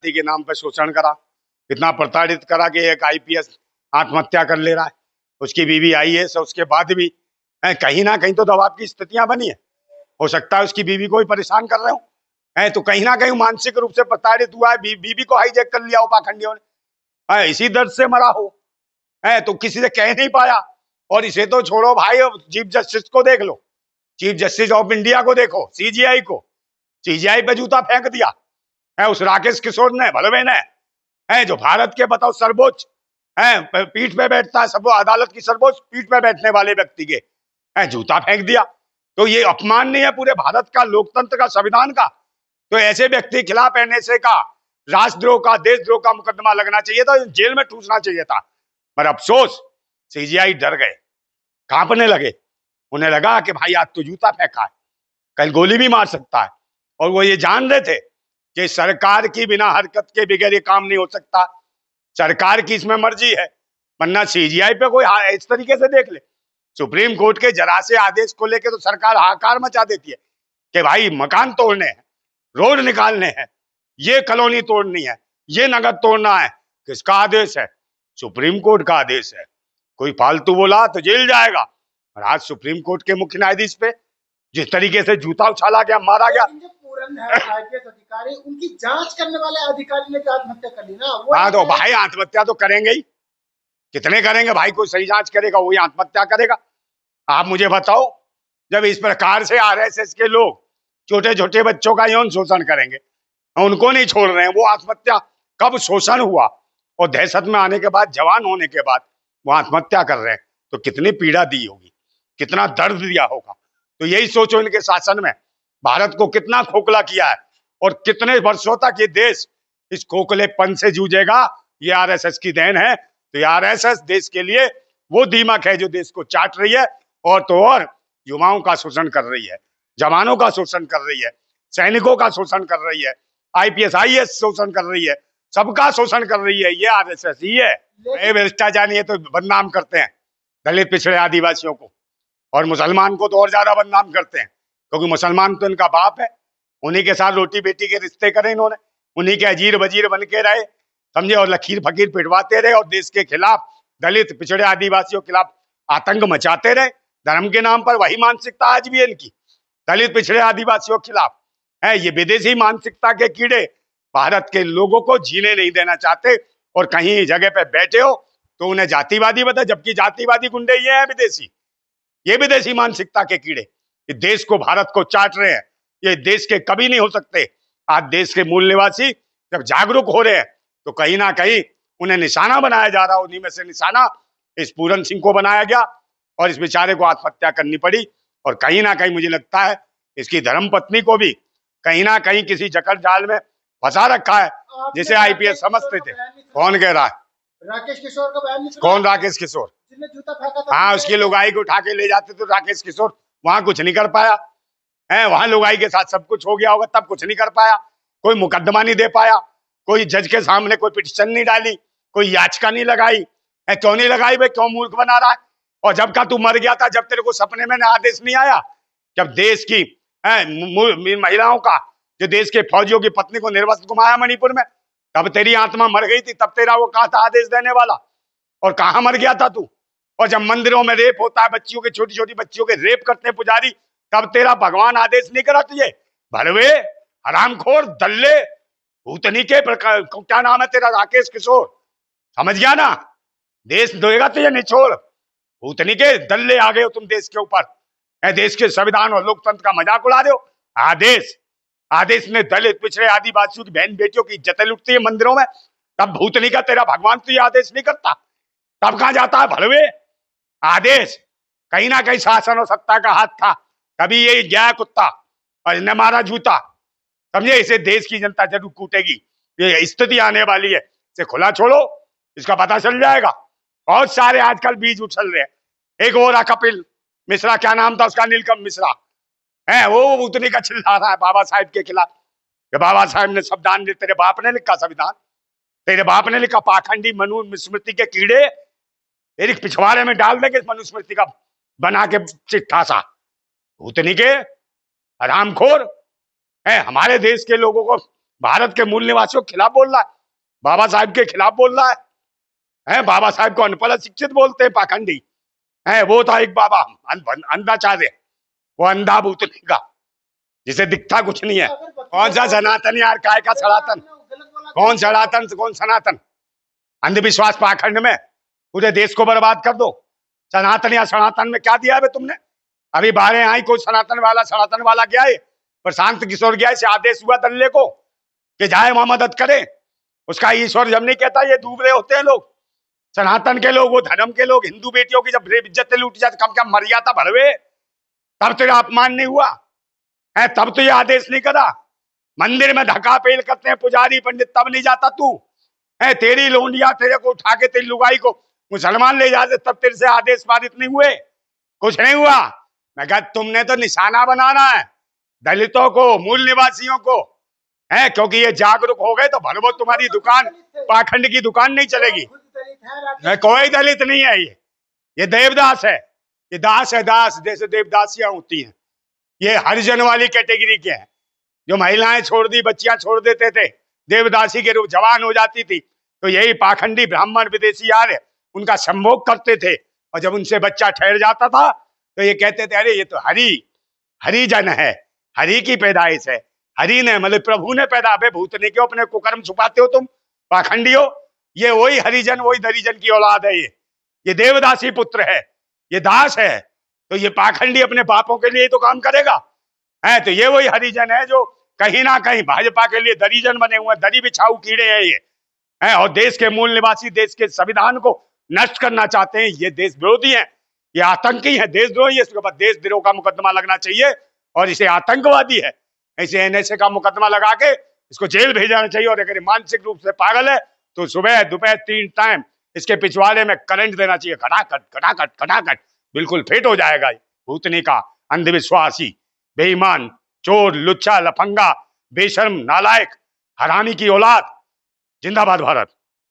के नाम पे शोषण करा, इतना प्रताड़ित करा कि एक आईपीएस आत्महत्या कर ले रहा है, उसकी बीवी आईएएस है, उसके बाद भी कहीं ना कहीं तो दबाव की स्थितियां बनी है। हो सकता है उसकी बीवी को ही परेशान कर रहे हो, तो कहीं ना कहीं मानसिक रूप से प्रताड़ित हुआ है, बीवी को हाईजैक कर लिया हो पाखंडियों ने, इसी दर्द से मरा हो, तो किसी से कह नहीं पाया। और इसे तो छोड़ो भाई, चीफ जस्टिस को देख लो, चीफ जस्टिस ऑफ इंडिया को देखो, सीजीआई को, सीजीआई पे जूता फेंक दिया है उस राकेश किशोर ने, भलवे ने, जो भारत के बताओ सर्वोच्च पीठ पे बैठता है, सब अदालत की सर्वोच्च पीठ पे बैठने वाले व्यक्ति के जूता फेंक दिया। तो ये अपमान नहीं है पूरे भारत का, लोकतंत्र का, संविधान का? तो ऐसे व्यक्ति के खिलाफ एनएसए का, राष्ट्रद्रोह का, देशद्रोह का मुकदमा लगना चाहिए था, जेल में ठूसना चाहिए था। पर अफसोस सीजीआई डर गए, कांपने लगे। उन्हें लगा कि भाई आज तो जूता फेंका है, कल गोली भी मार सकता है। और वो ये जान रहे थे कि सरकार की बिना हरकत के बगैर ये काम नहीं हो सकता, सरकार की इसमें मर्जी है। वरना सीजीआई पे कोई इस तरीके से देख ले, सुप्रीम कोर्ट के जरा से आदेश को लेके तो सरकार हाहाकार मचा देती है कि भाई मकान तोड़ने हैं, रोड निकालने हैं, ये कॉलोनी तोड़नी है, ये नगर तोड़ना है। किसका आदेश है? सुप्रीम कोर्ट का आदेश है। कोई फालतू बोला तो जेल जाएगा। और आज सुप्रीम कोर्ट के मुख्य न्यायाधीश पे जिस तरीके से जूता उछाला गया, मारा गया, आईपीएस अधिकारी, उनकी जांच करने वाले अधिकारी ने आत्महत्या कर ली ना, वो हाँ तो भाई आत्महत्या तो करेंगे ही, कितने करेंगे भाई? कोई सही जांच करेगा वही आत्महत्या करेगा। आप मुझे बताओ, जब इस प्रकार से आरएसएस के लोग छोटे छोटे बच्चों का यौन शोषण करेंगे, उनको नहीं छोड़ रहे हैं, वो आत्महत्या कब शोषण हुआ और दहशत में आने के बाद, जवान होने के बाद वो आत्महत्या कर रहे हैं, तो कितनी पीड़ा दी होगी, कितना दर्द दिया होगा। तो यही सोचो, इनके शासन में भारत को कितना खोखला किया है और कितने वर्षों तक ये देश इस खोखलेपन से जूझेगा। ये आरएसएस की देन है। तो ये आरएसएस देश के लिए वो दीमक है जो देश को चाट रही है, और तो और युवाओं का शोषण कर रही है, जवानों का शोषण कर रही है, सैनिकों का शोषण कर रही है, आईपीएस आईएएस शोषण कर रही है, सबका शोषण कर रही है। ये आरएसएस ही है। भ्रष्टाचार ये तो बदनाम करते हैं दलित, पिछड़े, आदिवासियों को, और मुसलमान को तो और ज्यादा बदनाम करते हैं, क्योंकि मुसलमान तो इनका बाप है। उन्हीं के साथ रोटी बेटी के रिश्ते करे इन्होंने, उन्हीं के अजीर वजीर बन के रहे, समझे, और लकीर फकीर पिटवाते रहे, और देश के खिलाफ, दलित, पिछड़े, आदिवासियों के खिलाफ आतंक मचाते रहे धर्म के नाम पर। वही मानसिकता आज भी है इनकी, दलित, पिछड़े, आदिवासियों के खिलाफ है। ये विदेशी मानसिकता के कीड़े भारत के लोगों को जीने नहीं देना चाहते, और कहीं जगह पे बैठे हो तो उन्हें जातिवादी बता, जबकि जातिवादी गुंडे ये हैं विदेशी, ये विदेशी मानसिकता के कीड़े, ये देश को, भारत को चाट रहे हैं। ये देश के कभी नहीं हो सकते। आज देश के मूल निवासी जब जागरूक हो रहे हैं तो कहीं ना कहीं उन्हें निशाना बनाया जा रहा है। उन्हीं में से निशाना इस पूरन सिंह को बनाया गया और इस बेचारे को आत्महत्या करनी पड़ी। और कहीं ना कहीं मुझे लगता है इसकी धर्मपत्नी को भी कहीं ना कहीं किसी जकड़ जाल में फंसा रखा है, जिसे आईपीएस समझते थे। कौन कह रहा है? राकेश किशोर का बयान? कौन राकेश किशोर? जिसने जूता फेंका था। हाँ, उसकी लुगाई को उठा के ले जाते तो राकेश किशोर वहां कुछ नहीं कर पाया है। वहां लुगाई के साथ सब कुछ हो गया होगा, तब कुछ नहीं कर पाया, कोई मुकदमा नहीं दे पाया, कोई जज के सामने कोई पिटीशन नहीं डाली, कोई याचिका नहीं लगाई है। क्यों नहीं लगाई भाई? क्यों मूर्ख बना रहा है? और जब का तू मर गया था, जब तेरे को सपने में आदेश नहीं आया, जब देश की महिलाओं का, जो देश के फौजियों की पत्नी को निर्वस्त्र घुमाया मणिपुर में, तब तेरी आत्मा मर गई थी, तब तेरा वो कहा था आदेश देने वाला, और कहां मर गया था तू? और जब मंदिरों में रेप होता है, बच्चियों के, छोटी छोटी बच्चियों के रेप करते हैं पुजारी, तब तेरा भगवान आदेश नहीं करा तुझे? भलवे, हरामखोर, दल्ले, भूतनी के क्या नाम है तेरा? राकेश किशोर, समझ गया ना? देश देगा तुझे निचोड़। भूतनी के दल्ले आ गए हो तुम देश के ऊपर, देश के संविधान और लोकतंत्र का मजाक उड़ा रहे हो। आदेश ने दलित, पिछड़े, आदिवासियों की बहन बेटियों की इज्जतें लुटती है मंदिरों में, तब भूतनी का तेरा भगवान तुझे आदेश नहीं करता? तब कहां जाता है भलवे? आदेश कहीं ना कहीं शासन और सत्ता का हाथ था, तभी ये गया कुत्ता और इन्हें मारा जूता, समझे? इसे देश की जनता जरूर कूटेगी। ये स्थिति आने वाली है, इसे खुला छोड़ो, इसका पता चल जाएगा। बहुत सारे आजकल बीज उछल रहे हैं। एक और कपिल मिश्रा, क्या नाम था उसका, नीलकंठ मिश्रा, है वो उतनी का चिल्ला रहा है बाबा साहेब के खिलाफ। बाबा साहेब ने संविधान, तेरे बाप ने लिखा संविधान, तेरे बाप ने लिखा। पाखंडी मनुस्मृति के कीड़े तेरे पिछवाड़े में डाल देंगे मनुस्मृति का बना के चिट्ठा सा। भूतनी के हरामखोर है, हमारे देश के लोगों को भारत के मूल निवासियों के खिलाफ बोल रहा है, बाबा साहब के खिलाफ बोल रहा है। बाबा साहब को अनपढ़ शिक्षित बोलते हैं, पाखंडी है। वो था एक बाबा अंधाचार्य, वो अंधा भूतनी का, जिसे दिखता कुछ नहीं है। कौन सा सनातन यार, काय का सनातन, कौन सनातन कौन सनातन? अंधविश्वास पाखंड में पूरे देश को बर्बाद कर दो। सनातन या सनातन में क्या दिया है तुमने? अभी बाहर आई कोई सनातन वाला गया है, प्रशांत किशोर गया है, से आदेश हुआ दल्ले को कि जाए वहां मदद करे। उसका ईश्वर जब नहीं कहता, ये दूबरे होते हैं लोग, सनातन के लोग, वो धर्म के लोग। हिंदू बेटियों की जब इज्जत लूट जाती, कम क्या मर्यादा भरवे, तब तेरा अपमान नहीं हुआ है? तब तो ये आदेश नहीं करा। मंदिर में धक्का पेल करते हैं पुजारी पंडित, तब नहीं जाता तू है? तेरी लोंडिया तेरे को उठा के, तेरी लुगाई को मुसलमान ले जाते, तब तेरे से आदेश पारित नहीं हुए? कुछ नहीं हुआ। मैं कहा तुमने तो निशाना बनाना है दलितों को, मूल निवासियों को, है, क्योंकि ये जागरूक हो गए तो भरभो तुम्हारी दुकान, पाखंड की दुकान नहीं चलेगी। कोई दलित नहीं है, ये देवदास है, ये दास है, दास, जैसे देवदासियां होती हैं। ये हरिजन वाली कैटेगरी के हैं, जो महिलाएं छोड़ दी, बच्चियां छोड़ देते थे, देवदासी के रूप जवान हो जाती थी, तो यही पाखंडी ब्राह्मण विदेशी आर्य उनका संभोग करते थे। और जब उनसे बच्चा ठहर जाता था तो ये कहते थे अरे ये तो हरिजन है, हरि की पैदाइश है, हरि ने मतलब प्रभु ने पैदा। अबे भूतने क्यों अपने कुकर्म छुपाते हो तुम पाखंडी हो? ये वही हरिजन, वही दरिजन की औलाद है। ये देवदासी पुत्र है, ये दास है। तो ये पाखंडी अपने बापों के लिए तो काम करेगा है। तो ये वही हरिजन है जो कहीं ना कहीं भाजपा के लिए दरिजन बने हुए, दरी बिछाऊ कीड़े हैं ये है। और देश के मूल निवासी, देश के संविधान को नष्ट करना चाहते हैं। ये देश विरोधी है, ये आतंकी है, देशद्रोही है। इसके ऊपर देशद्रोह का मुकदमा लगना चाहिए, और इसे आतंकवादी है, इसे एनएसए का मुकदमा लगा के इसको जेल भेजना चाहिए। और अगर मानसिक रूप से पागल है तो सुबह दोपहर 3 टाइम इसके पिछवाड़े में करंट देना चाहिए, खटाखट खटाखट खटाखट, बिल्कुल फिट हो जाएगा। भूतनी का अंधविश्वासी, बेईमान, चोर, लुच्चा, लफंगा, बेशर्म, नालायक, हरामी की औलाद। जिंदाबाद भारत।